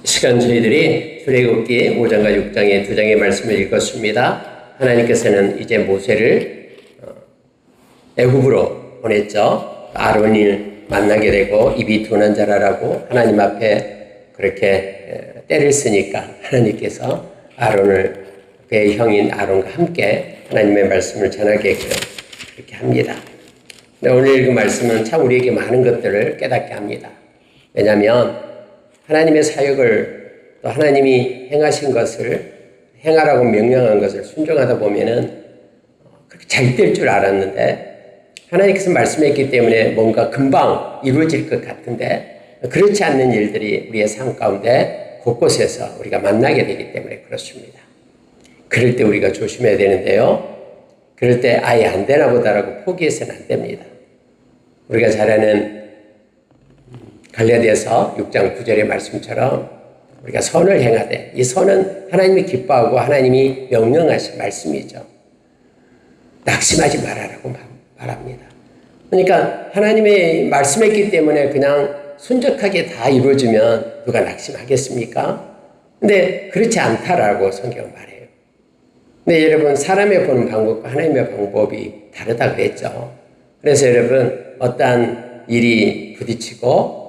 시간 저희들이 출애굽기 5장과 6장의 두 장의 말씀을 읽었습니다. 하나님께서는 이제 모세를 애굽으로 보냈죠. 아론을 만나게 되고 입이 둔한 자라라고 하나님 앞에 그렇게 때를 쓰니까 하나님께서 아론을 그의 형인 아론과 함께 하나님의 말씀을 전하게 그렇게 합니다. 오늘 읽은 말씀은 참 우리에게 많은 것들을 깨닫게 합니다. 왜냐하면 하나님의 사역을 또 하나님이 행하신 것을 행하라고 명령한 것을 순종하다 보면은 그렇게 잘 될 줄 알았는데 하나님께서 말씀했기 때문에 뭔가 금방 이루어질 것 같은데 그렇지 않는 일들이 우리의 삶 가운데 곳곳에서 우리가 만나게 되기 때문에 그렇습니다. 그럴 때 우리가 조심해야 되는데요. 그럴 때 아예 안 되나 보다라고 포기해서는 안 됩니다. 우리가 잘 아는 갈라디아서 6장 9절의 말씀처럼 우리가 선을 행하되 이 선은 하나님이 기뻐하고 하나님이 명령하신 말씀이죠. 낙심하지 말아라고 말합니다. 그러니까 하나님의 말씀했기 때문에 그냥 순적하게 다 이루어지면 누가 낙심하겠습니까? 근데 그렇지 않다라고 성경은 말해요. 근데 여러분 사람의 보는 방법과 하나님의 방법이 다르다고 했죠. 그래서 여러분 어떠한 일이 부딪히고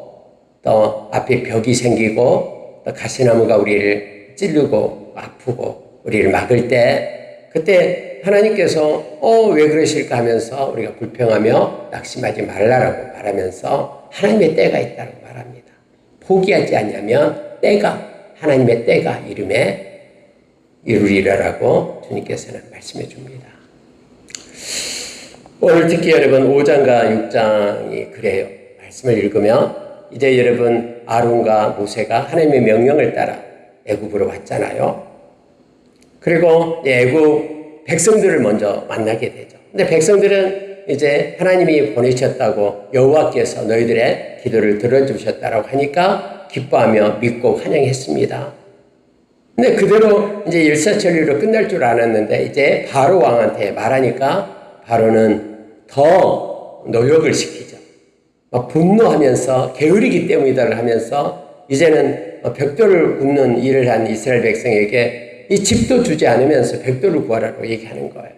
또 앞에 벽이 생기고 또 가시나무가 우리를 찌르고 아프고 우리를 막을 때 그때 하나님께서 왜 그러실까 하면서 우리가 불평하며 낙심하지 말라라고 말하면서 하나님의 때가 있다고 말합니다. 포기하지 않냐면 때가 하나님의 때가 이름에 이루리라라고 주님께서는 말씀해 줍니다. 오늘 특히 여러분 5장과 6장이 그래요. 말씀을 읽으면 이제 여러분 아론과 모세가 하나님의 명령을 따라 애굽으로 왔잖아요. 그리고 애굽 백성들을 먼저 만나게 되죠. 근데 백성들은 이제 하나님이 보내셨다고 여호와께서 너희들의 기도를 들어주셨다라고 하니까 기뻐하며 믿고 환영했습니다. 근데 그대로 이제 일사천리로 끝날 줄 알았는데 이제 바로 왕한테 말하니까 바로는 더 노력을 시키죠. 막 분노하면서 게으르기 때문이다를 하면서 이제는 벽돌을 굽는 일을 한 이스라엘 백성에게 이 집도 주지 않으면서 벽돌을 구하라고 얘기하는 거예요.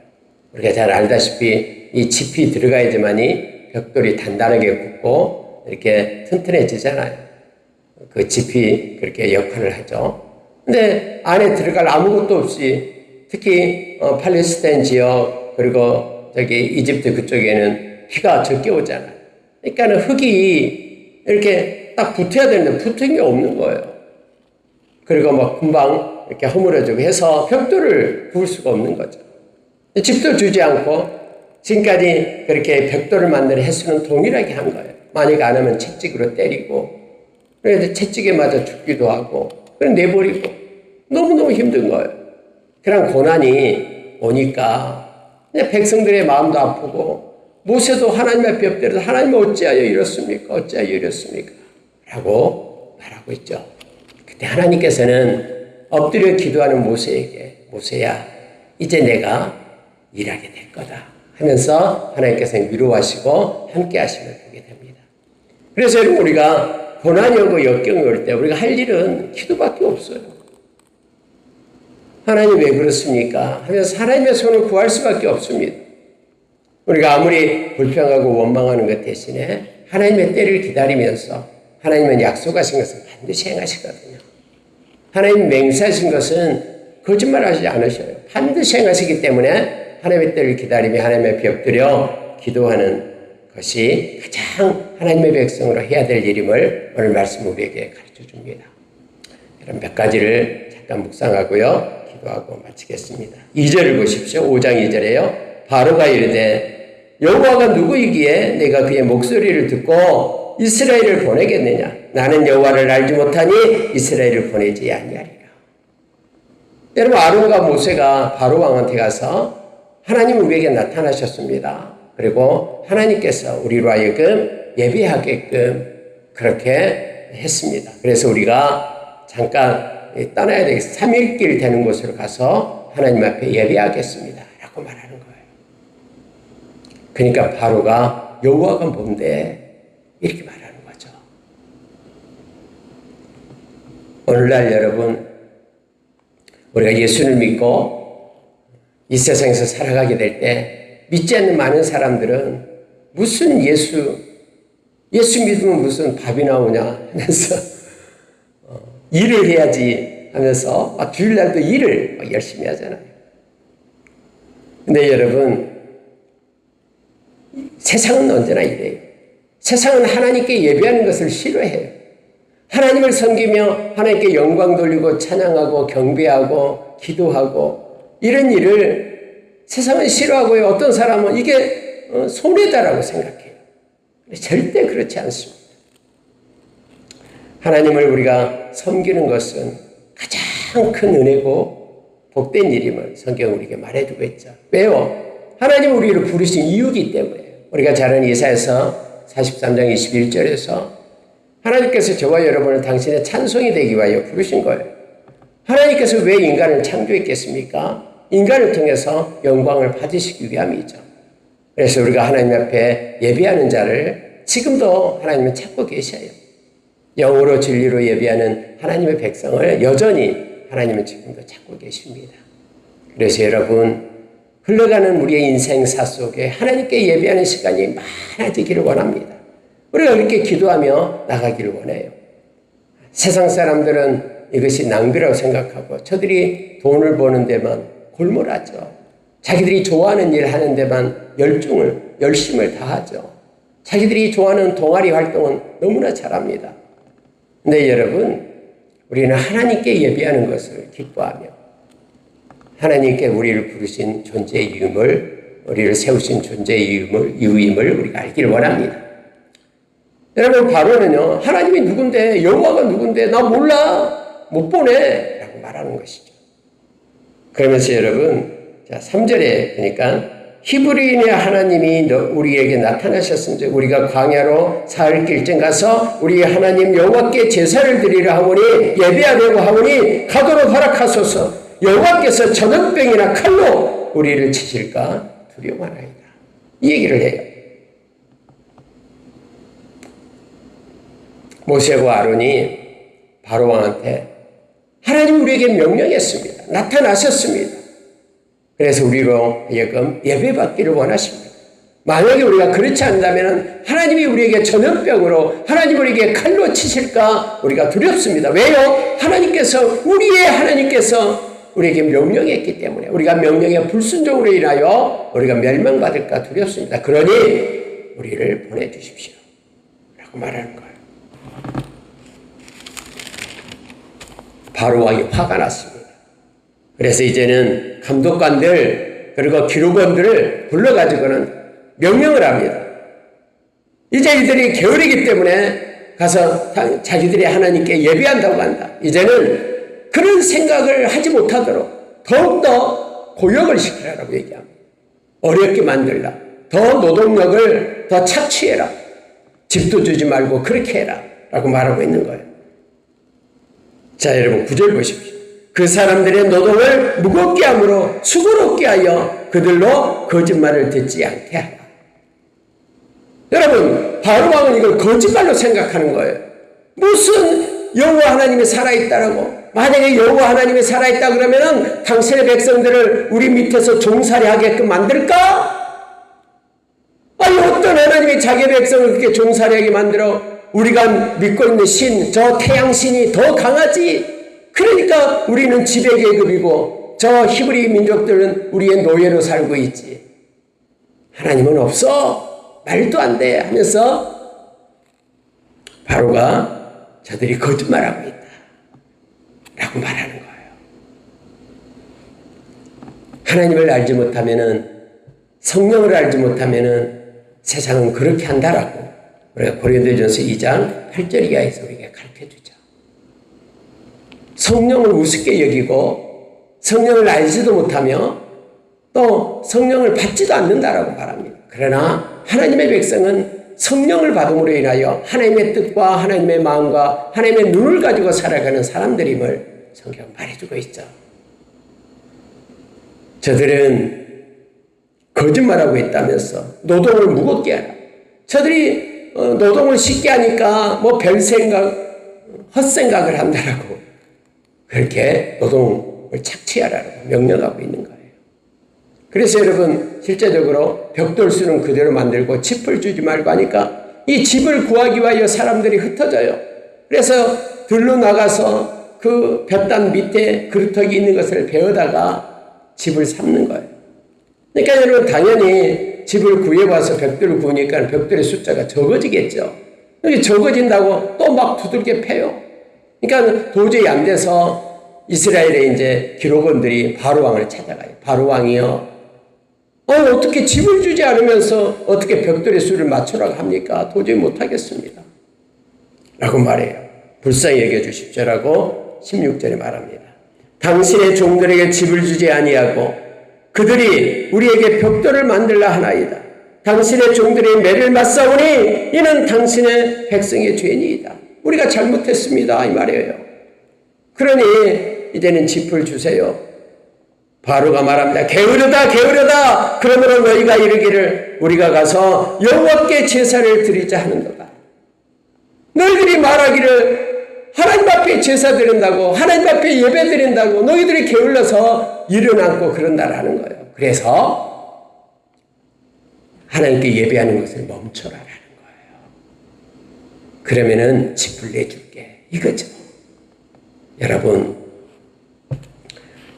우리가 잘 알다시피 이 집이 들어가야지만이 벽돌이 단단하게 굽고 이렇게 튼튼해지잖아요. 그 집이 그렇게 역할을 하죠. 근데 안에 들어갈 아무것도 없이 특히 팔레스타인 지역 그리고 저기 이집트 그쪽에는 비가 적게 오잖아요. 그러니까 흙이 이렇게 딱 붙어야 되는데 붙은 게 없는 거예요. 그리고 막 금방 이렇게 허물어지고 해서 벽돌을 구울 수가 없는 거죠. 집도 주지 않고 지금까지 그렇게 벽돌을 만드는 횟수는 동일하게 한 거예요. 만약 안 하면 채찍으로 때리고 그래서 채찍에 맞아 죽기도 하고 그냥 내버리고 너무너무 힘든 거예요. 그런 고난이 오니까 백성들의 마음도 아프고 모세도 하나님 앞에 엎드려서 하나님 어찌하여 이렇습니까? 어찌하여 이렇습니까? 라고 말하고 있죠. 그때 하나님께서는 엎드려 기도하는 모세에게 모세야 이제 내가 일하게 될 거다 하면서 하나님께서는 위로하시고 함께 하심을 보게 됩니다. 그래서 여러분 우리가 고난이 오고 역경이 올 때 우리가 할 일은 기도밖에 없어요. 하나님 왜 그렇습니까? 하면서 하나님의 손을 구할 수밖에 없습니다. 우리가 아무리 불평하고 원망하는 것 대신에 하나님의 때를 기다리면서 하나님은 약속하신 것은 반드시 행하시거든요. 하나님 맹세하신 것은 거짓말하지 않으셔요. 반드시 행하시기 때문에 하나님의 때를 기다리며 하나님 앞에 엎드려 기도하는 것이 가장 하나님의 백성으로 해야 될 일임을 오늘 말씀 우리에게 가르쳐 줍니다. 이런 몇 가지를 잠깐 묵상하고요. 기도하고 마치겠습니다. 2절을 보십시오. 5장 2절에요. 바로가 이르되 여호와가 누구이기에 내가 그의 목소리를 듣고 이스라엘을 보내겠느냐? 나는 여호와를 알지 못하니 이스라엘을 보내지 아니하리라. 여러분 아론과 모세가 바로 왕한테 가서 하나님 우리에게 나타나셨습니다. 그리고 하나님께서 우리로 하여금 예배하게끔 그렇게 했습니다. 그래서 우리가 잠깐 떠나야 되겠습니다. 3일길 되는 곳으로 가서 하나님 앞에 예배하겠습니다. 라고 말하는 거예요. 그러니까 바로가 여호와가 뭔데 이렇게 말하는 거죠. 오늘날 여러분, 우리가 예수를 믿고 이 세상에서 살아가게 될 때 믿지 않는 많은 사람들은 무슨 예수 믿으면 무슨 밥이 나오냐 하면서 일을 해야지 하면서 막 주일날도 일을 막 열심히 하잖아요. 근데 여러분, 세상은 언제나 이래요. 세상은 하나님께 예배하는 것을 싫어해요. 하나님을 섬기며 하나님께 영광 돌리고 찬양하고 경배하고 기도하고 이런 일을 세상은 싫어하고요. 어떤 사람은 이게 손해다라고 생각해요. 절대 그렇지 않습니다. 하나님을 우리가 섬기는 것은 가장 큰 은혜고 복된 일임을 성경은 우리에게 말해주고 있죠. 왜요? 하나님은 우리를 부르신 이유이기 때문에. 우리가 잘 아는 이사야서 43장 21절에서 하나님께서 저와 여러분을 당신의 찬송이 되기 위하여 부르신 거예요. 하나님께서 왜 인간을 창조했겠습니까? 인간을 통해서 영광을 받으시기 위함이죠. 그래서 우리가 하나님 앞에 예배하는 자를 지금도 하나님은 찾고 계셔요. 영으로 진리로 예배하는 하나님의 백성을 여전히 하나님은 지금도 찾고 계십니다. 그래서 여러분, 흘러가는 우리의 인생사 속에 하나님께 예배하는 시간이 많아지기를 원합니다. 우리가 그렇게 기도하며 나가기를 원해요. 세상 사람들은 이것이 낭비라고 생각하고 저들이 돈을 버는 데만 골몰하죠. 자기들이 좋아하는 일 하는 데만 열심을 다하죠. 자기들이 좋아하는 동아리 활동은 너무나 잘합니다. 근데 여러분, 우리는 하나님께 예배하는 것을 기뻐하며 하나님께 우리를 부르신 존재의 이유임을, 우리를 세우신 존재의 이유임을 우리가 알기를 원합니다. 여러분, 바로는요, 하나님이 누군데, 여호와가 누군데, 나 몰라, 못 보네 라고 말하는 것이죠. 그러면서 여러분, 자 3절에 보니까 히브리인의 하나님이 우리에게 나타나셨은즉 우리가 광야로 사흘 길쯤 가서 우리 하나님 여호와께 제사를 드리려 하오니 예배하려고 하오니 가도록 허락하소서. 여호와께서 전염병이나 칼로 우리를 치실까 두려워하나이다. 이 얘기를 해요. 모세와 아론이 바로왕한테 하나님 우리에게 명령했습니다. 나타나셨습니다. 그래서 우리로 하여금 예배받기를 원하십니다. 만약에 우리가 그렇지 않다면 하나님이 우리에게 전염병으로 하나님 우리에게 칼로 치실까 우리가 두렵습니다. 왜요? 하나님께서 우리에게 명령했기 때문에 우리가 명령에 불순종으로 인하여 우리가 멸망받을까 두렵습니다. 그러니 우리를 보내주십시오 라고 말하는 거예요. 바로왕이 화가 났습니다. 그래서 이제는 감독관들 그리고 기록원들을 불러가지고는 명령을 합니다. 이제 이들이 게으르기 때문에 가서 자기들이 하나님께 예배한다고 한다. 이제는 그런 생각을 하지 못하도록 더욱더 고역을 시키라고 얘기합니다. 어렵게 만들라. 더 노동력을 더 착취해라. 집도 주지 말고 그렇게 해라 라고 말하고 있는 거예요. 자, 여러분 9절 보십시오. 그 사람들의 노동을 무겁게 함으로 수고롭게 하여 그들로 거짓말을 듣지 않게 하라. 여러분, 바로왕은 이걸 거짓말로 생각하는 거예요. 무슨 여호와 하나님이 살아있다라고. 만약에 여호와 하나님이 살아있다 그러면은 당신의 백성들을 우리 밑에서 종살이 하게끔 만들까? 아니, 어떤 하나님이 자기 백성을 그렇게 종살이 하게 만들어? 우리가 믿고 있는 신, 저 태양신이 더 강하지. 그러니까 우리는 지배계급이고 저 히브리 민족들은 우리의 노예로 살고 있지. 하나님은 없어. 말도 안 돼 하면서 바로가 저들이 거짓말하고 있다 라고 말하는 거예요. 하나님을 알지 못하면은, 성령을 알지 못하면은 세상은 그렇게 한다라고 우리가 고린도전서 2장 8절 이하에서 우리에게 가르쳐주죠. 성령을 우습게 여기고 성령을 알지도 못하며 또 성령을 받지도 않는다라고 말합니다. 그러나 하나님의 백성은 성령을 받음으로 인하여 하나님의 뜻과 하나님의 마음과 하나님의 눈을 가지고 살아가는 사람들임을 성경은 말해주고 있죠. 저들은 거짓말하고 있다면서 노동을 무겁게 하라. 저들이 노동을 쉽게 하니까 뭐 별 생각, 헛생각을 한다라고 그렇게 노동을 착취하라고 명령하고 있는 거예요. 그래서 여러분 실제적으로 벽돌수는 그대로 만들고 짚을 주지 말고 하니까 이 짚을 구하기 위하여 사람들이 흩어져요. 그래서 들로 나가서 그 볕단 밑에 그루터기 있는 것을 베어다가 짚을 삼는 거예요. 그러니까 여러분 당연히 짚을 구해와서 벽돌을 구우니까 벽돌의 숫자가 적어지겠죠. 적어진다고 또 막 두들겨 패요. 그러니까 도저히 안 돼서 이스라엘의 이제 기록원들이 바로 왕을 찾아가요. 바로 왕이요. 어떻게 짚을 주지 않으면서 어떻게 벽돌의 수를 맞추라고 합니까? 도저히 못하겠습니다. 라고 말해요. 불쌍히 여겨주십시오라고 16절에 말합니다. 당신의 종들에게 짚을 주지 아니하고 그들이 우리에게 벽돌을 만들라 하나이다. 당신의 종들이 매를 맞사오니 이는 당신의 백성의 죄니이다. 우리가 잘못했습니다. 이 말이에요. 그러니 이제는 짚을 주세요. 바로가 말합니다. 게으르다 게으르다. 그러므로 너희가 이르기를 우리가 가서 여호와께 제사를 드리자 하는도다. 너희들이 말하기를 하나님 앞에 제사 드린다고 하나님 앞에 예배 드린다고 너희들이 게을러서 일어나고 그런다라는 거예요. 그래서 하나님께 예배하는 것을 멈춰라라는 거예요. 그러면은 짚을 내줄게. 이거죠. 여러분,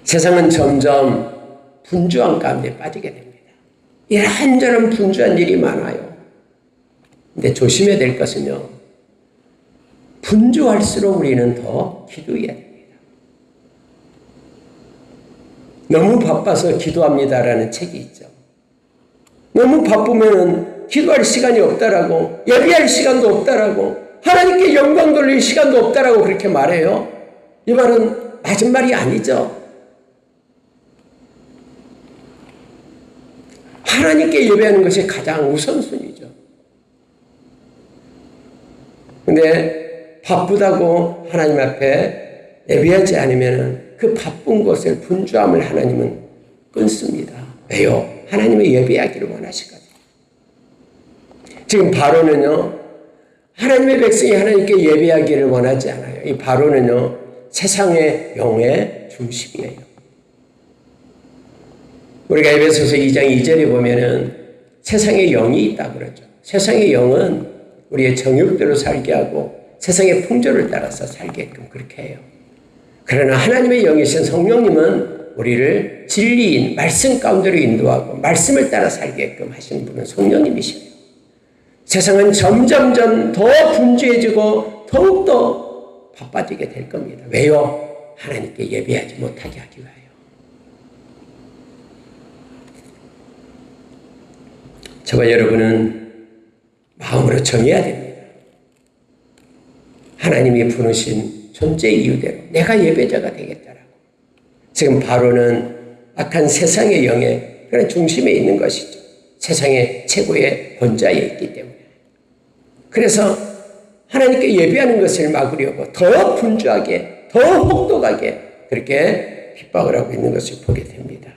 세상은 점점 분주한 가운데 빠지게 됩니다. 이런저런 분주한 일이 많아요. 근데 조심해야 될 것은요. 분주할수록 우리는 더 기도해야 됩니다. 너무 바빠서 기도합니다라는 책이 있죠. 너무 바쁘면 기도할 시간이 없다라고, 예배할 시간도 없다라고, 하나님께 영광 돌릴 시간도 없다라고 그렇게 말해요. 이 말은 맞은 말이 아니죠. 하나님께 예배하는 것이 가장 우선순위죠. 근데 바쁘다고 하나님 앞에 예배하지 않으면 그 바쁜 것을 분주함을 하나님은 끊습니다. 왜요? 하나님의 예배하기를 원하시거든요. 지금 바로는요, 하나님의 백성이 하나님께 예배하기를 원하지 않아요. 이 바로는요, 세상의 영의 중심이에요. 우리가 에베소서 2장 2절에 보면은 세상의 영이 있다고 그러죠. 세상의 영은 우리의 정욕대로 살게 하고 세상의 풍조를 따라서 살게끔 그렇게 해요. 그러나 하나님의 영이신 성령님은 우리를 진리인 말씀 가운데로 인도하고 말씀을 따라 살게끔 하시는 분은 성령님이시에요. 세상은 점점점 더 분주해지고 더욱더 바빠지게 될 겁니다. 왜요? 하나님께 예배하지 못하게 하기 위하여. 저와 여러분은 마음으로 정해야 됩니다. 하나님이 부르신 존재 이유대로 내가 예배자가 되겠다라고. 지금 바로는 악한 세상의 영의 그런 중심에 있는 것이죠. 세상의 최고의 권자에 있기 때문에. 그래서 하나님께 예배하는 것을 막으려고 더 분주하게, 더 혹독하게 그렇게 핍박을 하고 있는 것을 보게 됩니다.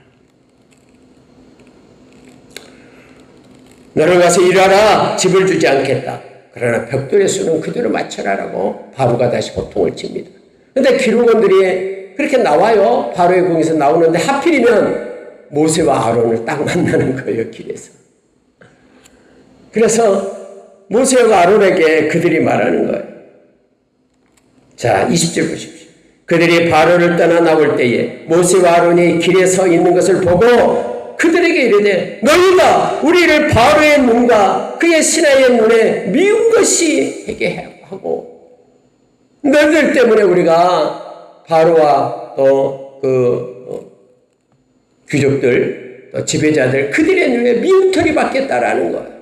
너를 가서 일하라. 짚을 주지 않겠다. 그러나 벽돌의 수는 그대로 맞춰라라고 바로가 다시 호통을 칩니다. 그런데 기록원들이 그렇게 나와요. 바로의 궁에서 나오는데 하필이면 모세와 아론을 딱 만나는 거예요. 길에서. 그래서 모세와 아론에게 그들이 말하는 거예요. 자, 20절 보십시오. 그들이 바로를 떠나 나올 때에 모세와 아론이 길에 서 있는 것을 보고 그들에게 이르되 너희가 우리를 바로의 눈과 그의 신하의 눈에 미운 것이 되게 하고 너희들 때문에 우리가 바로와 또 그 귀족들 또 지배자들 그들의 눈에 미움털이 받겠다라는 거예요.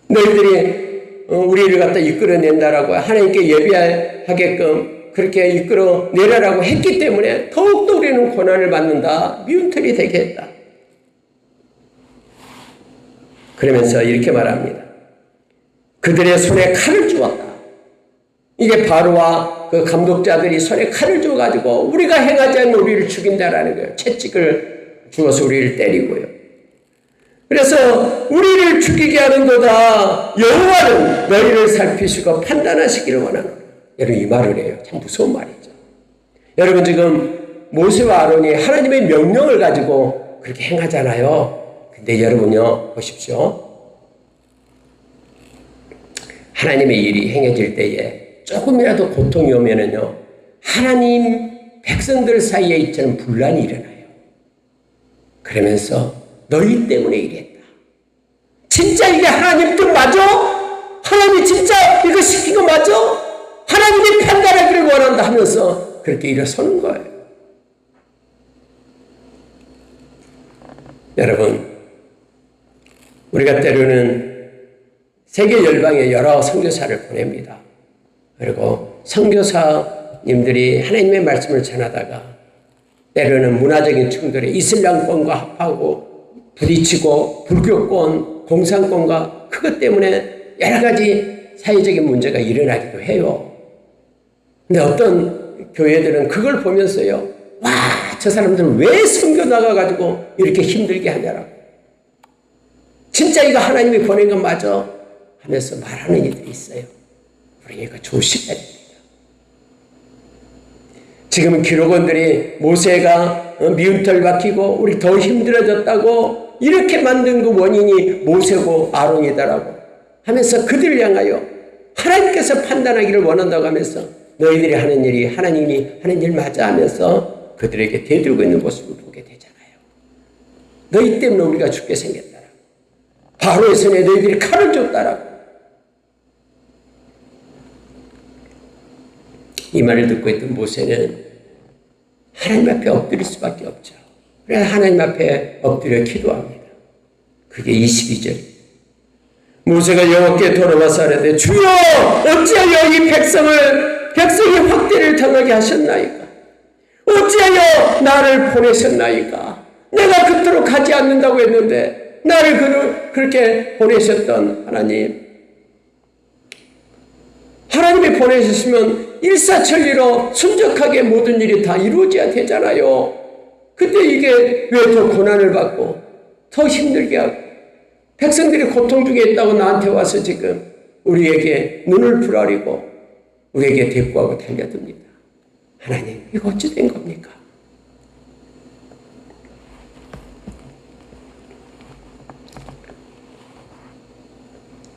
너희들이 우리를 갖다 이끌어낸다라고 하나님께 예배하게끔 그렇게 이끌어내라라고 했기 때문에 더욱더 우리는 고난을 받는다. 미움털이 되게 했다. 그러면서 이렇게 말합니다. 그들의 손에 칼을 주었다. 이게 바로와 그 감독자들이 손에 칼을 주어가지고 우리가 행하지 않는 우리를 죽인다라는 거예요. 채찍을 주어서 우리를 때리고요. 그래서 우리를 죽이게 하는도다. 여호와는 너희를 살피시고 판단하시기를 원하노라. 여러분 이 말을 해요. 참 무서운 말이죠. 여러분 지금 모세와 아론이 하나님의 명령을 가지고 그렇게 행하잖아요. 근데 여러분요 보십시오. 하나님의 일이 행해질 때에 조금이라도 고통이 오면은요 하나님 백성들 사이에 있자는 분란이 일어나요. 그러면서 너희 때문에 이랬다. 진짜 이게 하나님 뜻 맞아? 하나님이 진짜 이거 시킨 거 맞아? 하나님이 판단하기를 원한다 하면서 그렇게 일어서는 거예요. 여러분, 우리가 때로는 세계 열방에 여러 선교사를 보냅니다. 그리고 선교사님들이 하나님의 말씀을 전하다가 때로는 문화적인 충돌에 이슬람권과 합하고 부딪히고 불교권, 공산권과 그것 때문에 여러 가지 사회적인 문제가 일어나기도 해요. 근데 어떤 교회들은 그걸 보면서요, 와, 저 사람들은 왜 선교 나가가지고 이렇게 힘들게 하냐라고. 진짜 이거 하나님이 보낸 건 맞아? 하면서 말하는 이들이 있어요. 그러니까 조심해야 됩니다. 지금 기록원들이 모세가 미운털 박히고 우리 더 힘들어졌다고 이렇게 만든 그 원인이 모세고 아론이다라고 하면서 그들을 향하여 하나님께서 판단하기를 원한다고 하면서 너희들이 하는 일이 하나님이 하는 일 맞아 하면서 그들에게 대들고 있는 모습을 보게 되잖아요. 너희 때문에 우리가 죽게 생겼다라고. 바로의 손에 너희들이 칼을 줬다라고. 이 말을 듣고 있던 모세는 하나님 앞에 엎드릴 수밖에 없죠. 그래서 하나님 앞에 엎드려 기도합니다. 그게 22절. 모세가 여호와께 돌아와서 하되 주여 어찌하여 이 백성이 확대를 당하게 하셨나이까? 어찌하여 나를 보내셨나이까? 내가 그토록 가지 않는다고 했는데 나를 그렇게 보내셨던 하나님이 보내셨으면 일사천리로 순적하게 모든 일이 다 이루어져야 되잖아요. 근데 이게 왜 더 고난을 받고 더 힘들게 하고 백성들이 고통 중에 있다고 나한테 와서 지금 우리에게 눈을 부라리고 우리에게 대꾸하고 달려듭니다. 하나님, 이거 어찌 된 겁니까?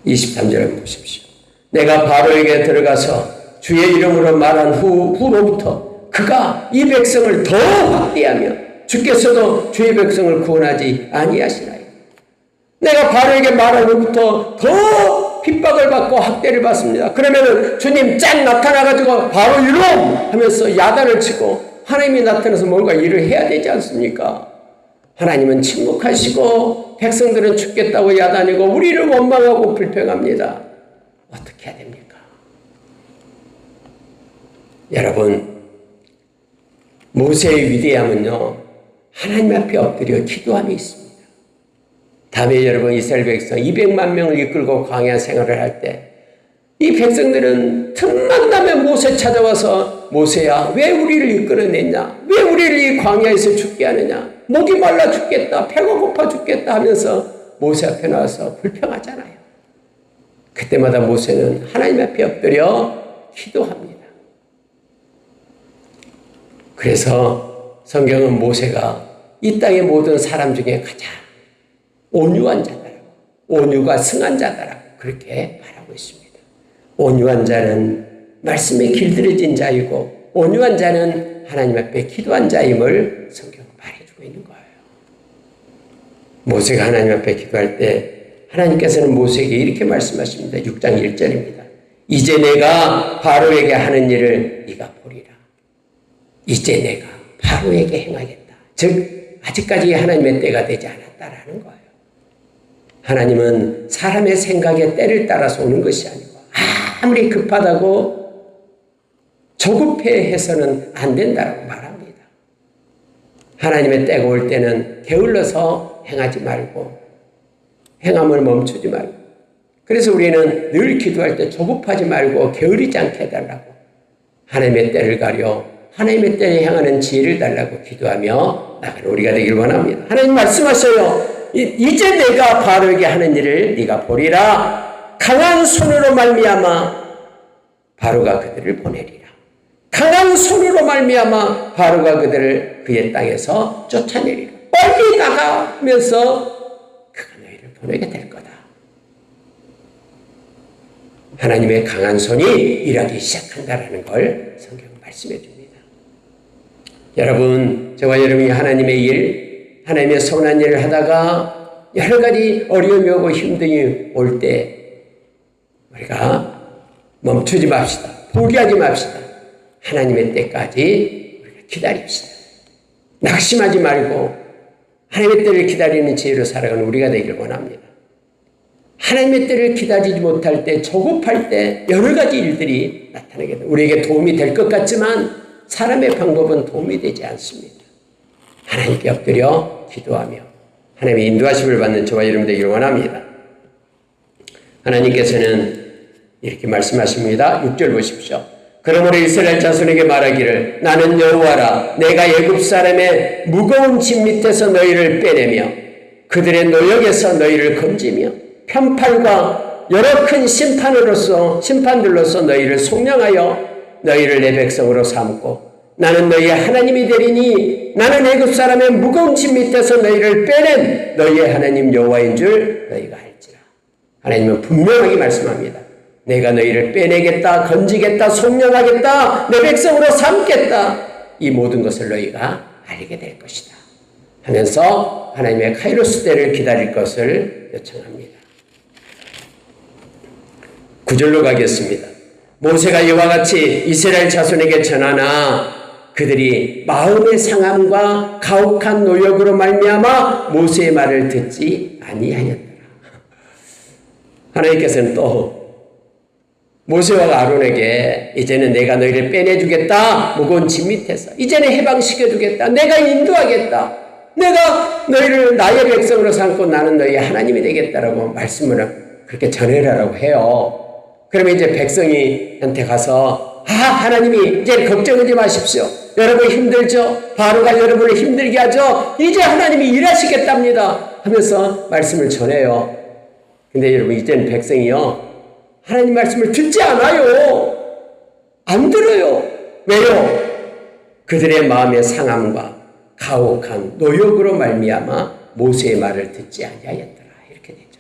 (23절을) 보십시오. 내가 바로에게 들어가서 주의 이름으로 말한 후로부터 그가 이 백성을 더 확대하며 주께서도 주의 백성을 구원하지 아니하시나이다. 내가 바로에게 말한 후부터 더 핍박을 받고 학대를 받습니다. 그러면은 주님 짠 나타나가지고 바로 이놈 하면서 야단을 치고 하나님이 나타나서 뭔가 일을 해야 되지 않습니까? 하나님은 침묵하시고 백성들은 죽겠다고 야단이고 우리를 원망하고 불평합니다. 어떻게 해야 됩니까? 여러분, 모세의 위대함은요 하나님 앞에 엎드려 기도함이 있습니다. 다음에 여러분 이스라엘 백성 200만 명을 이끌고 광야 생활을 할 때 이 백성들은 틈만 나면 모세 찾아와서 모세야 왜 우리를 이끌어냈냐? 왜 우리를 이 광야에서 죽게 하느냐? 목이 말라 죽겠다. 배가 고파 죽겠다 하면서 모세 앞에 나와서 불평하잖아요. 그때마다 모세는 하나님 앞에 엎드려 기도합니다. 그래서 성경은 모세가 이 땅의 모든 사람 중에 가장 온유한 자다라고, 온유가 승한 자다라고 그렇게 말하고 있습니다. 온유한 자는 말씀에 길들여진 자이고 온유한 자는 하나님 앞에 기도한 자임을 성경은 말해주고 있는 거예요. 모세가 하나님 앞에 기도할 때 하나님께서는 모세에게 이렇게 말씀하십니다. 6장 1절입니다. 이제 내가 바로에게 하는 일을 네가 보리라. 이제 내가 바로에게 행하겠다. 즉 아직까지 하나님의 때가 되지 않았다라는 거예요. 하나님은 사람의 생각에 때를 따라서 오는 것이 아니고 아무리 급하다고 조급해해서는 안 된다고 말합니다. 하나님의 때가 올 때는 게을러서 행하지 말고 행함을 멈추지 말고 그래서 우리는 늘 기도할 때 조급하지 말고 게으르지 않게 해달라고 하나님의 때를 가려 하나님의 때에 향하는 지혜를 달라고 기도하며 나가는 우리가 되길 원합니다. 하나님 말씀하셔요. 이제 내가 바로에게 하는 일을 네가 보리라. 강한 손으로 말미암아 바로가 그들을 보내리라. 강한 손으로 말미암아 바로가 그들을 그의 땅에서 쫓아내리라. 빨리 나가면서 그가 너희를 보내게 될 거다. 하나님의 강한 손이 일하기 시작한다라는 걸 성경 말씀해 줍니다. 여러분, 저와 여러분이 하나님의 일, 하나님의 선한 일을 하다가 여러 가지 어려움이 오고 힘듦이 올 때 우리가 멈추지 맙시다. 포기하지 맙시다. 하나님의 때까지 우리가 기다립시다. 낙심하지 말고 하나님의 때를 기다리는 지혜로 살아가는 우리가 되기를 원합니다. 하나님의 때를 기다리지 못할 때, 조급할 때 여러 가지 일들이 나타나게 됩니다. 우리에게 도움이 될 것 같지만 사람의 방법은 도움이 되지 않습니다. 하나님께 엎드려 기도하며 하나님의 인도하심을 받는 저와 여러분 되기를 원합니다. 하나님께서는 이렇게 말씀하십니다. 6절 보십시오. 그러므로 이스라엘 자손에게 말하기를 나는 여호와라. 내가 애굽 사람의 무거운 짐 밑에서 너희를 빼내며 그들의 노역에서 너희를 건지며 편팔과 여러 큰 심판들로서 너희를 속량하여 너희를 내 백성으로 삼고 나는 너희의 하나님이 되리니 나는 애굽 사람의 무거운 짐 밑에서 너희를 빼낸 너희의 하나님 여호와인 줄 너희가 알지라. 하나님은 분명하게 말씀합니다. 내가 너희를 빼내겠다, 건지겠다, 속량하겠다, 내 백성으로 삼겠다. 이 모든 것을 너희가 알게 될 것이다 하면서 하나님의 카이로스 때를 기다릴 것을 요청합니다. 9절로 가겠습니다. 모세가 이와 같이 이스라엘 자손에게 전하나 그들이 마음의 상함과 가혹한 노역으로 말미암아 모세의 말을 듣지 아니하였더라. 하나님께서는 또 모세와 아론에게 이제는 내가 너희를 빼내주겠다. 무거운 짐 밑에서 이제는 해방시켜주겠다. 내가 인도하겠다. 내가 너희를 나의 백성으로 삼고 나는 너희의 하나님이 되겠다라고 말씀을 그렇게 전해라라고 해요. 그러면 이제 백성이한테 가서 하나님이 이제 걱정하지 마십시오. 여러분 힘들죠? 바로가 여러분을 힘들게 하죠? 이제 하나님이 일하시겠답니다 하면서 말씀을 전해요. 근데 여러분 이제는 백성이요 하나님 말씀을 듣지 않아요. 안 들어요. 왜요? 그들의 마음의 상함과 가혹한 노역으로 말미암아 모세의 말을 듣지 아니하였더라. 이렇게 되죠.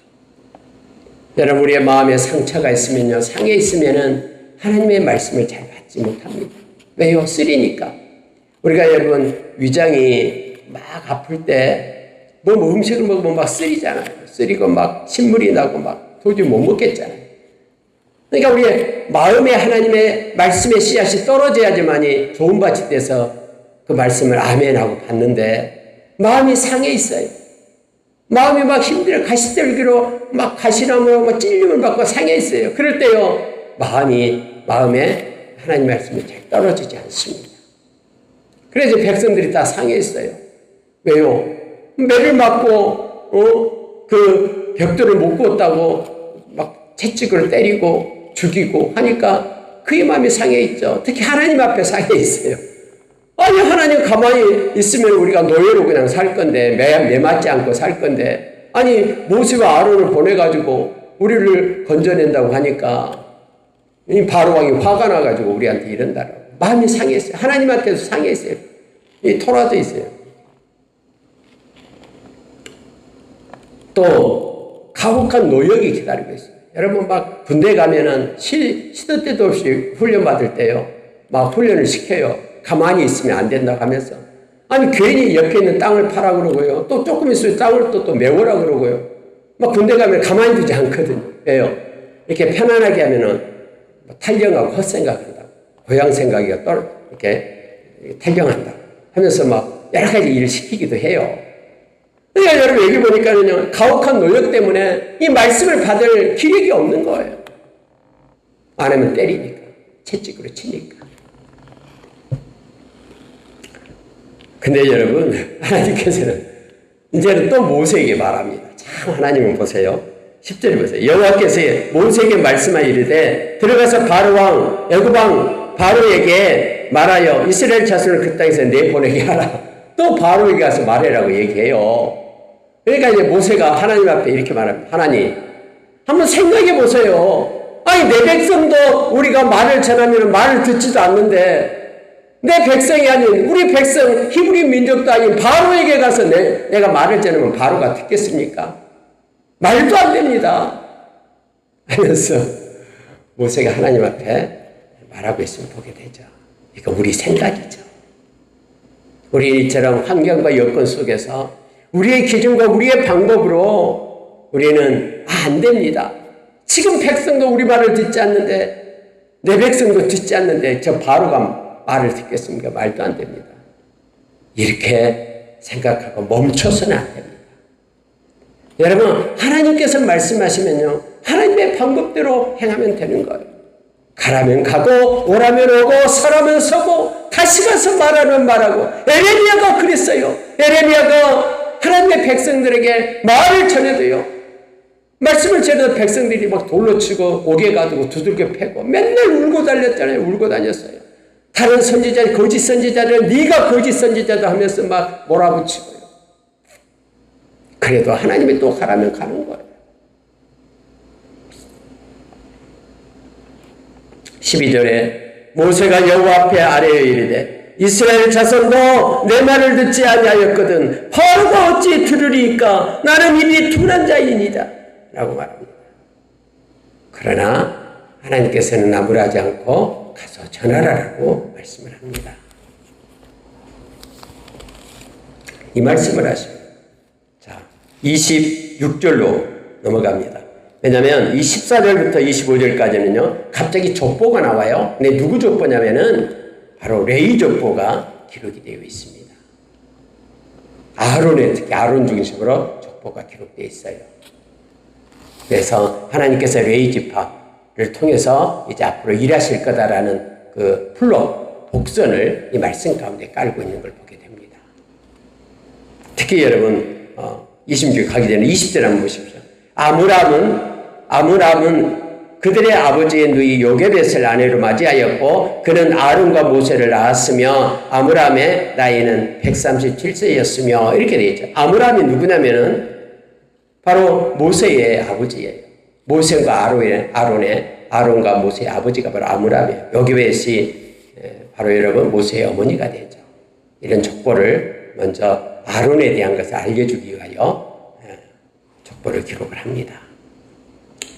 여러분 우리의 마음에 상처가 있으면요, 상해 있으면은 하나님의 말씀을 잘 받지 못합니다. 왜요? 쓰리니까. 우리가 여러분 위장이 막 아플 때 뭐 음식을 먹으면 막 쓰리잖아요. 쓰리고 막 신물이 나고 막 도저히 못 먹겠잖아요. 그러니까 우리의 마음에 하나님의 말씀의 씨앗이 떨어져야지만이 좋은 밭이 돼서 그 말씀을 아멘하고 받는데 마음이 상해 있어요. 마음이 막 힘들어 가시떨기로 막 가시나무로 막 찔림을 받고 상해 있어요. 그럴 때요 마음에 하나님 말씀이 잘 떨어지지 않습니다. 그래서 백성들이 다 상해 있어요. 왜요? 매를 맞고 그 벽돌을 못 꽂다고 막 채찍으로 때리고 죽이고 하니까 그의 마음이 상해 있죠. 특히 하나님 앞에 상해 있어요. 아니 하나님 가만히 있으면 우리가 노예로 그냥 살 건데 매 맞지 않고 살 건데 아니 모세와 아론을 보내가지고 우리를 건져낸다고 하니까 이 바로왕이 화가 나가지고 우리한테 이런다라고 마음이 상했어요. 하나님한테도 상했어요. 이 토라져 있어요. 또 가혹한 노역이 기다리고 있어요. 여러분 막 군대 가면은 시도 때도 없이 훈련 받을 때요 막 훈련을 시켜요. 가만히 있으면 안 된다고 하면서 아니 괜히 옆에 있는 땅을 파라 그러고요. 또 조금 있으면 땅을 또 메우라 그러고요. 막 군대 가면 가만히 두지 않거든요. 왜요? 이렇게 편안하게 하면은 탈영하고 헛생각한다. 고향 생각이 이렇게 탈영한다 하면서 막 여러 가지 일을 시키기도 해요. 그러니까 여러분 여기 보니까는요 가혹한 노역 때문에 이 말씀을 받을 기력이 없는 거예요. 안 하면 때리니까 채찍으로 치니까. 근데 여러분 하나님께서는 이제는 또 모세에게 말합니다. 참 하나님은 보세요. 10절에 보세요. 여호와께서 모세에게 말씀하여 이르되 들어가서 바로왕 애굽왕 바로에게 말하여 이스라엘 자손을 그 땅에서 내보내게 하라. 또 바로에게 가서 말해라고 얘기해요. 그러니까 이제 모세가 하나님 앞에 이렇게 말합니다. 하나님 한번 생각해 보세요. 아니 내 백성도 우리가 말을 전하면 말을 듣지도 않는데 내 백성이 아닌 우리 백성 히브리 민족도 아닌 바로에게 가서 내가 말을 전하면 바로가 듣겠습니까? 말도 안 됩니다. 하면서 모세가 하나님 앞에 말하고 있으면 보게 되죠. 이거 우리 생각이죠. 우리처럼 환경과 여건 속에서 우리의 기준과 우리의 방법으로 우리는 안 됩니다. 지금 백성도 우리 말을 듣지 않는데, 내 백성도 듣지 않는데 저 바로가 말을 듣겠습니까? 말도 안 됩니다. 이렇게 생각하고 멈춰서는 안 됩니다. 여러분, 하나님께서 말씀하시면요, 하나님의 방법대로 행하면 되는 거예요. 가라면 가고 오라면 오고 서라면 서고 다시 가서 말하면 말하고. 에레미야가 그랬어요. 에레미야가 하나님의 백성들에게 말을 전해도요, 말씀을 전해도 백성들이 막 돌로 치고 옥에 가두고 두들겨 패고 맨날 울고 달렸잖아요. 울고 다녔어요. 다른 선지자, 거짓 선지자들 네가 거짓 선지자다 하면서 막 몰아붙이고요. 그래도 하나님이 또 가라면 가는 거예요. 12절에 모세가 여호와 앞에 아뢰어 이르되 이스라엘 자손도 내 말을 듣지 아니하였거든 바로가 어찌 들으리이까? 나는 입이 둔한 자이니이다 라고 말합니다. 그러나 하나님께서는 나무라지 않고 가서 전하라라고 말씀을 합니다. 이 말씀을 하시고 자 26절로 넘어갑니다. 왜냐하면 이 14절부터 25절까지는요 갑자기 족보가 나와요. 근데 누구 족보냐면은 바로 레위 족보가 기록이 되어 있습니다. 아론의, 특히 아론 중심으로 족보가 기록되어 있어요. 그래서 하나님께서 레위 지파를 통해서 이제 앞으로 일하실 거다라는 그 플롯, 복선을 이 말씀 가운데 깔고 있는 걸 보게 됩니다. 특히 여러분 26절 가기 전에 20절 한번 보십시오. 아므람은 그들의 아버지의 누이 요게벳을 아내로 맞이하였고 그는 아론과 모세를 낳았으며 아므람의 나이는 137세였으며 이렇게 되어 있죠. 아므람이 누구냐면은 바로 모세의 아버지예요. 모세와 아론과 모세의 아버지가 바로 아므람이에요. 요게벳이 바로 여러분 모세의 어머니가 되죠. 이런 족보를 먼저 아론에 대한 것을 알려주기 위하여 족보를 기록을 합니다.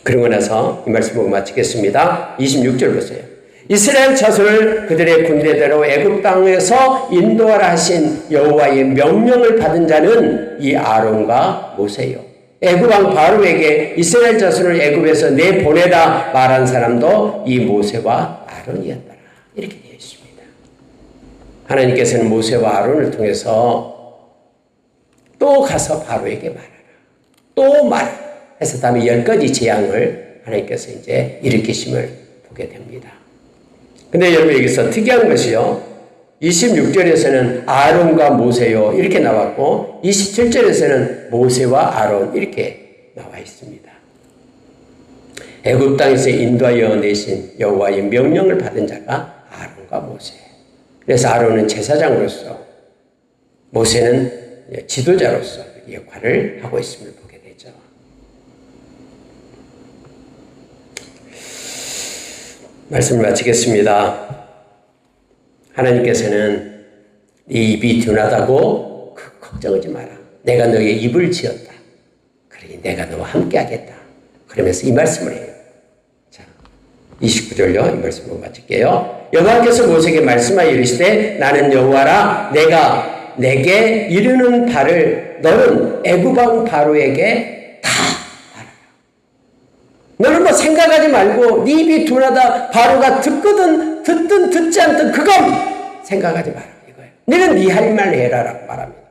그러고 나서 이 말씀 보고 마치겠습니다. 26절 보세요. 이스라엘 자손을 그들의 군대대로 애굽 땅에서 인도하라 하신 여호와의 명령을 받은 자는 이 아론과 모세요. 애굽 왕 바로에게 이스라엘 자손을 애굽에서 내보내다 말한 사람도 이 모세와 아론이었더라. 이렇게 되어 있습니다. 하나님께서는 모세와 아론을 통해서 또 가서 바로에게 말하라. 또 말하라. 해서 다음에 10가지 재앙을 하나님께서 이제 일으키심을 보게 됩니다. 근데 여러분 여기서 특이한 것이요. 26절에서는 아론과 모세요. 이렇게 나왔고 27절에서는 모세와 아론 이렇게 나와 있습니다. 애굽 땅에서 인도하여 내신 여호와의 명령을 받은 자가 아론과 모세. 그래서 아론은 제사장으로서 모세는 지도자로서 역할을 하고 있음을 보게 되죠. 말씀을 마치겠습니다. 하나님께서는 네 입이 둔하다고 걱정하지 마라. 내가 너의 입을 지었다. 그러니 내가 너와 함께 하겠다. 그러면서 이 말씀을 해요. 자, 29절요. 이 말씀을 마칠게요. 여호와께서 모세에게 말씀하여 이르시되 나는 여호와라. 내가 내게 이르는 바를 너는 애굽 왕 바로에게 다 말하라. 너는 뭐 생각하지 말고 네 입이 둔하다. 바로가 듣거든 듣든 듣지 않든 그건 생각하지 마라 이거예요. 너는 네 할 말 해라라고 말합니다.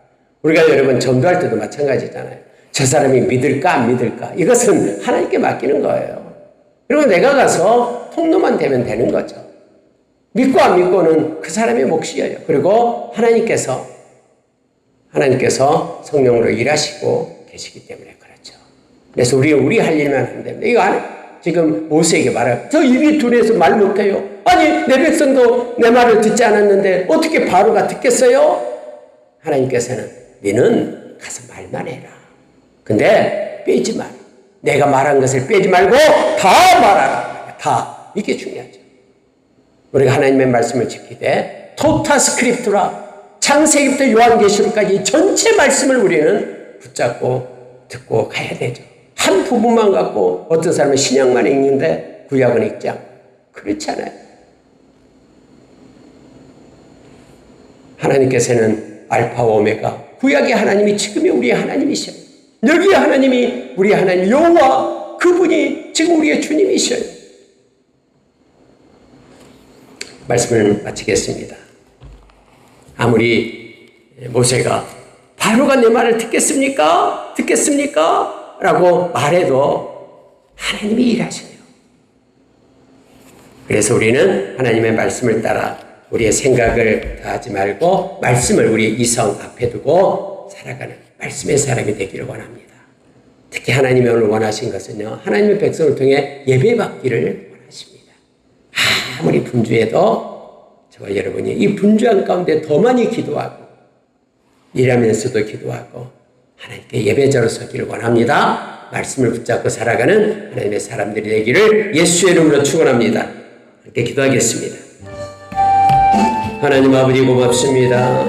우리가 여러분 전도할 때도 마찬가지잖아요. 저 사람이 믿을까 안 믿을까 이것은 하나님께 맡기는 거예요. 그리고 내가 가서 통로만 되면 되는 거죠. 믿고 안 믿고는 그 사람의 몫이에요. 그리고 하나님께서 성령으로 일하시고 계시기 때문에 그렇죠. 그래서 우리 할 일만 하면 됩니다. 이거 안 해. 지금 모세에게 말해요. 저 입이 둔해서 말 못해요. 아니 내 백성도 내 말을 듣지 않았는데 어떻게 바로가 듣겠어요? 하나님께서는 너는 가서 말만 해라. 근데 빼지 마라. 내가 말한 것을 빼지 말고 다 말하라. 다. 이게 중요하죠. 우리가 하나님의 말씀을 지키되 토타 스크립트라 창세기부터 요한계시록까지 전체 말씀을 우리는 붙잡고 듣고 가야 되죠. 한 부분만 갖고 어떤 사람은 신약만 읽는데 구약은 읽지 않고 그렇지 않아요. 하나님께서는 알파와 오메가, 구약의 하나님이 지금의 우리의 하나님이셔요. 여기의 하나님이 우리의 하나님 여호와, 그분이 지금 우리의 주님이셔요. 말씀을 마치겠습니다. 아무리 모세가 바로가 내 말을 듣겠습니까? 듣겠습니까? 라고 말해도 하나님이 일하셔요. 그래서 우리는 하나님의 말씀을 따라 우리의 생각을 다하지 말고 말씀을 우리 이성 앞에 두고 살아가는 말씀의 사람이 되기를 원합니다. 특히 하나님이 오늘 원하신 것은요, 하나님의 백성을 통해 예배받기를 원하십니다. 아무리 분주해도 저와 여러분이 이 분주한 가운데 더 많이 기도하고 일하면서도 기도하고 하나님께 예배자로 서기를 원합니다. 말씀을 붙잡고 살아가는 하나님의 사람들이 되기를 예수의 이름으로 축원합니다. 함께 기도하겠습니다. 하나님 아버지 고맙습니다.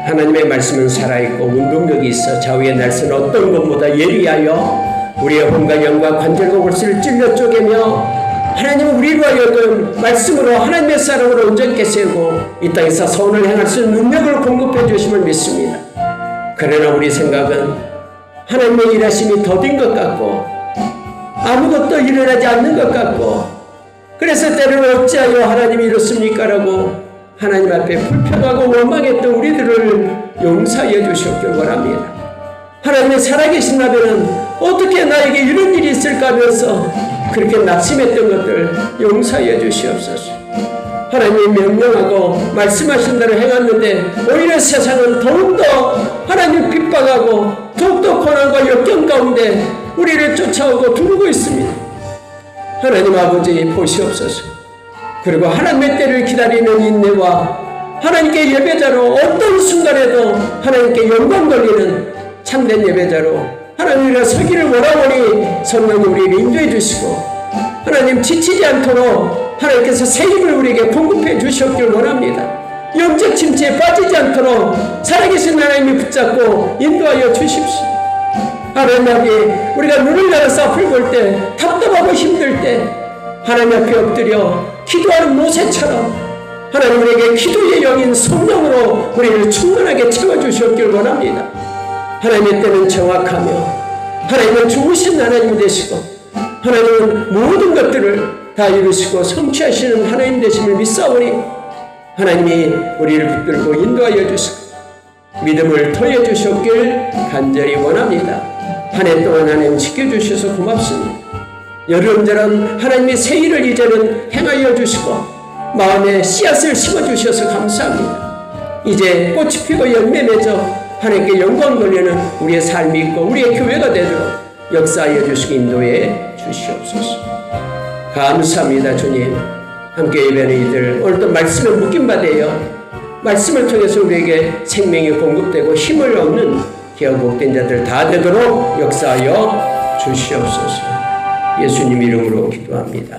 하나님의 말씀은 살아있고 운동력이 있어 좌우의 날선 어떤 것보다 예리하여 우리의 혼과 영과 관절과 골수를 찔러 쪼개며 하나님은 우리로 하여금 말씀으로 하나님의 사람으로 온전케 세우고 이 땅에서 선을 행할 수 있는 능력을 공급해 주심을 믿습니다. 그러나 우리 생각은 하나님의 일하심이 더딘 것 같고 아무것도 일어나지 않는 것 같고 그래서 때로는 어찌하여 하나님이 이렇습니까? 라고 하나님 앞에 불평하고 원망했던 우리들을 용서해 주시옵길 원합니다. 하나님의 살아계신 나면은 어떻게 나에게 이런 일이 있을까 하면서 그렇게 낙심했던 것들 용서해 주시옵소서. 하나님이 명령하고 말씀하신 대로 행했는데 오히려 세상은 더욱더 하나님 핍박하고 더욱더 고난과 역경 가운데 우리를 쫓아오고 두르고 있습니다. 하나님 아버지 보시옵소서. 그리고 하나님의 때를 기다리는 인내와 하나님께 예배자로 어떤 순간에도 하나님께 영광 돌리는 참된 예배자로 하나님이라 서기를 원하오니 성령님 우리를 인도해 주시고 하나님 지치지 않도록 하나님께서 새 힘을 우리에게 공급해 주셨길 원합니다. 영적 침체에 빠지지 않도록 살아계신 하나님이 붙잡고 인도하여 주십시오. 하나님 아버지 우리가 눈을 열어서 앞을 볼 때 답답하고 힘들 때 하나님 앞에 엎드려 기도하는 모세처럼 하나님 우리에게 기도의 영인 성령으로 우리를 충만하게 채워주셨길 원합니다. 하나님의 때는 정확하며 하나님은 좋으신 하나님 되시고 하나님은 모든 것들을 다 이루시고 성취하시는 하나님 되심을 믿사오니 하나님이 우리를 붙들고 인도하여 주시고 믿음을 더해 주셨길 간절히 원합니다. 한 해 동안 하나님 지켜주셔서 고맙습니다. 여름처럼 하나님의 새 일을 이제는 행하여 주시고 마음에 씨앗을 심어주셔서 감사합니다. 이제 꽃이 피고 열매 맺어 하나님께 영광 돌리는 우리의 삶이 있고 우리의 교회가 되도록 역사하여 주시고 인도해 주시옵소서. 감사합니다. 주님 함께 예배하는 이들 오늘도 말씀에 묶임받아요. 말씀을 통해서 우리에게 생명이 공급되고 힘을 얻는 기업 복된 자들 다 되도록 역사하여 주시옵소서. 예수님 이름으로 기도합니다.